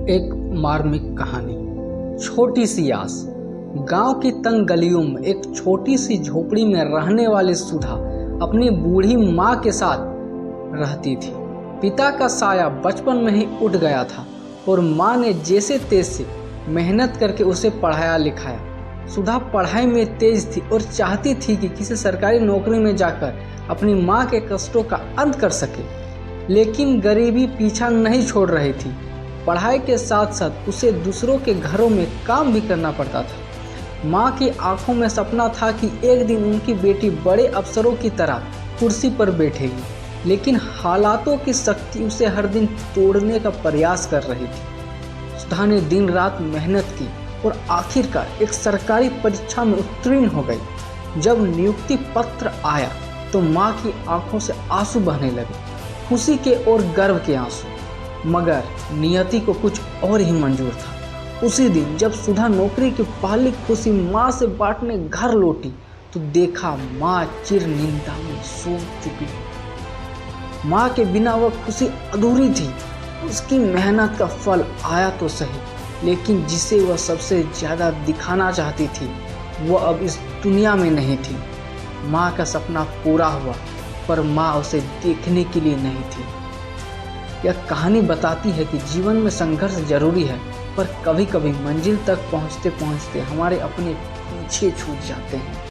एक मार्मिक कहानी। छोटी सी आस। गांव की तंग गलियों में एक छोटी सी झोपड़ी में रहने वाली सुधा अपनी बूढ़ी माँ के साथ रहती थी। पिता का साया बचपन में ही उठ गया था और माँ ने जैसे तैसे मेहनत करके उसे पढ़ाया लिखाया। सुधा पढ़ाई में तेज थी और चाहती थी कि किसी सरकारी नौकरी में जाकर अपनी माँ के कष्टों का अंत कर सके, लेकिन गरीबी पीछा नहीं छोड़ रही थी। पढ़ाई के साथ साथ उसे दूसरों के घरों में काम भी करना पड़ता था। माँ की आंखों में सपना था कि एक दिन उनकी बेटी बड़े अफसरों की तरह कुर्सी पर बैठेगी, लेकिन हालातों की शक्ति उसे हर दिन तोड़ने का प्रयास कर रही थी। सुधा ने दिन रात मेहनत की और आखिरकार एक सरकारी परीक्षा में उत्तीर्ण हो गई। जब नियुक्ति पत्र आया तो माँ की आंखों से आंसू बहने लगे, खुशी के और गर्व के आंसू। मगर नियति को कुछ और ही मंजूर था। उसी दिन जब सुधा नौकरी की पहली खुशी माँ से बांटने घर लौटी तो देखा माँ चिर निंदा में सो चुकी। माँ के बिना वह खुशी अधूरी थी। उसकी मेहनत का फल आया तो सही, लेकिन जिसे वह सबसे ज्यादा दिखाना चाहती थी वह अब इस दुनिया में नहीं थी। माँ का सपना पूरा हुआ, पर माँ उसे देखने के लिए नहीं थी। यह कहानी बताती है कि जीवन में संघर्ष जरूरी है, पर कभी कभी मंजिल तक पहुंचते पहुंचते हमारे अपने पीछे छूट जाते हैं।